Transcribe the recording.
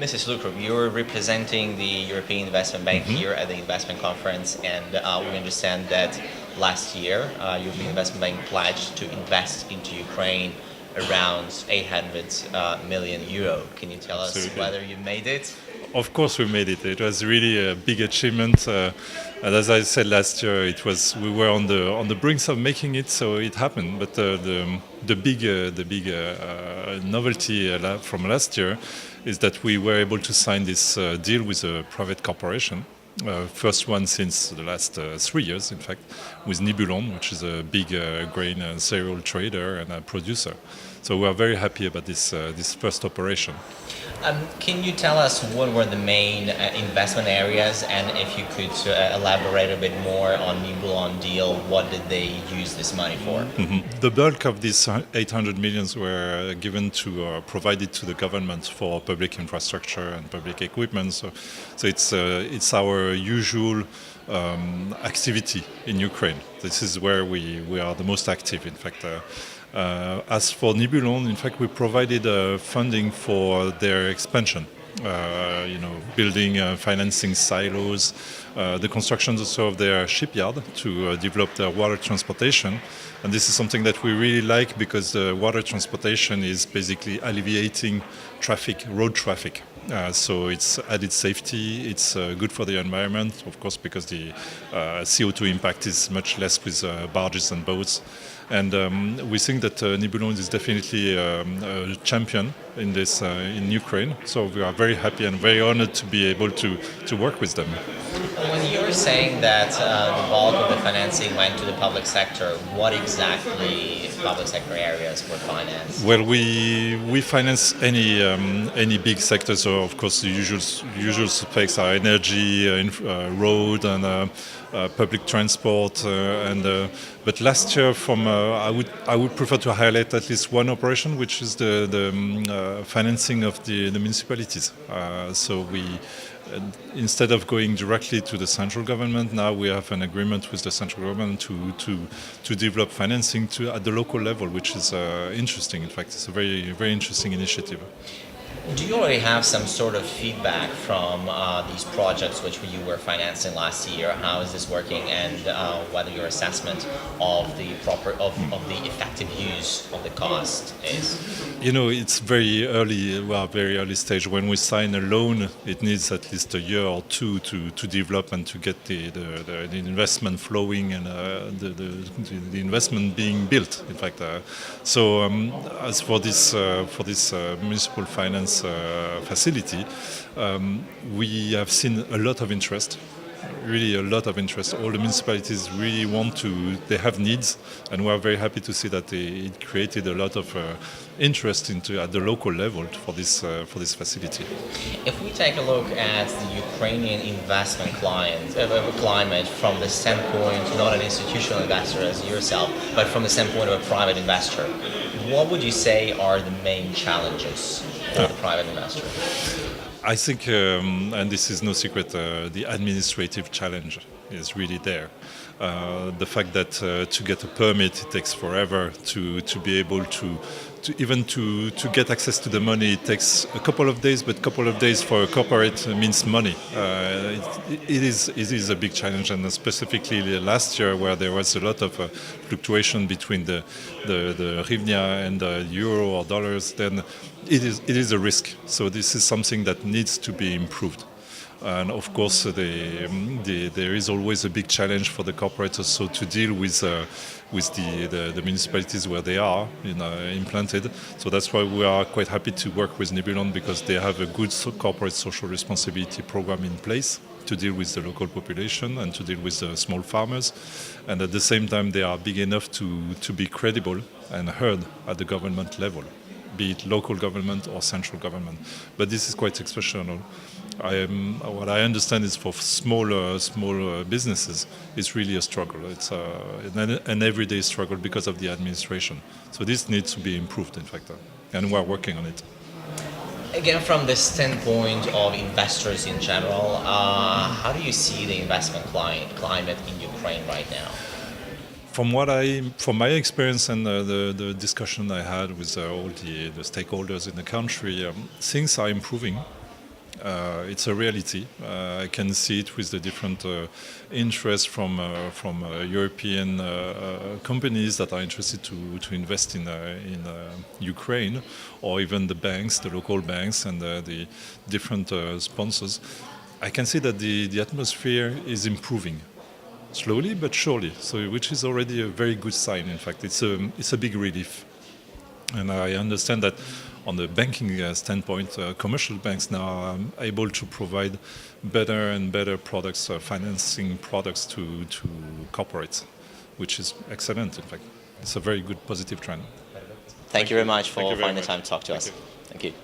Mrs. Soulacroup, you're representing the European Investment Bank here at the investment conference, and we understand that last year European Investment Bank pledged to invest into Ukraine around 800 million euro. Can you tell us whether you made it? Of course we made it. It was really a big achievement. And as I said last year, we were on the brink of making it, so it happened. But the big novelty from last year is that we were able to sign this deal with a private corporation. First one since the last 3 years, in fact, with Nibelon, which is a big grain and cereal trader and a producer. So we are very happy about this first operation. Can you tell us what were the main investment areas, and if you could elaborate a bit more on Nibelon deal, what did they use this money for? The bulk of these 800 millions were provided to the government for public infrastructure and public equipment. So it's our usual activity in Ukraine. This is where we are the most active, in fact. As for Nibelon, in fact, we provided funding for their expansion, building, financing silos, the construction also of their shipyard to develop their water transportation. And this is something that we really like because the water transportation is basically alleviating road traffic. So it's added safety, it's good for the environment, of course, because the CO2 impact is much less with barges and boats. And we think that Nibelon is definitely a champion in this in Ukraine. So we are very happy and very honored to be able to work with them. When you're saying that the bulk of the financing went to the public sector, what exactly public sector areas were financed? Well, we finance any big sector. So of course the usual suspects are energy, road, and public transport. But last year, I would prefer to highlight at least one operation, which is the financing of the municipalities. So instead of going directly to the central government, now we have an agreement with the central government to develop financing at the local level, which is interesting. In fact, it's a very, very interesting initiative. Do you already have some sort of feedback from these projects which you were financing last year? How is this working, and whether your assessment of the effective use of the cost is? It's very early stage. When we sign a loan, it needs at least a year or two to develop and to get the investment flowing and the investment being built. In fact, as for this municipal finance facility, we have seen a lot of interest. Really a lot of interest. All the municipalities really they have needs, and we are very happy to see that it created a lot of interest at the local level for this facility. If we take a look at the Ukrainian investment climate from the standpoint, not an institutional investor as yourself, but from the standpoint of a private investor, what would you say are the main challenges for the private investor? I think, and this is no secret, the administrative challenge is really there. The fact that to get a permit it takes forever, to be able to get access to the money, it takes a couple of days, but a couple of days for a corporate means money. It is a big challenge, and specifically last year, where there was a lot of fluctuation between the hryvnia and the euro or dollars, then it is a risk. So this is something that needs to be improved. And of course, there is always a big challenge for the corporates also to deal with the municipalities where they are implanted. So that's why we are quite happy to work with Nibelon, because they have a good corporate social responsibility program in place to deal with the local population and to deal with the small farmers. And at the same time, they are big enough to be credible and heard at the government level, be it local government or central government. But this is quite exceptional. What I understand is for smaller businesses, it's really a struggle. It's an everyday struggle because of the administration. So this needs to be improved, in fact, and we're working on it. Again, from the standpoint of investors in general, how do you see the investment climate in Ukraine right now? From my experience and the discussion I had with all the stakeholders in the country, things are improving. It's a reality. I can see it with the different interest from European companies that are interested to invest in Ukraine, or even the banks, the local banks, and the different sponsors. I can see that the atmosphere is improving. Slowly but surely, so which is already a very good sign. In fact, it's a big relief, and I understand that on the banking standpoint, commercial banks now are able to provide better and better products, financing products to corporates, which is excellent. In fact, it's a very good positive trend. Thank you very much for Thank you very finding the much. time to talk to us. Thank you. Thank you.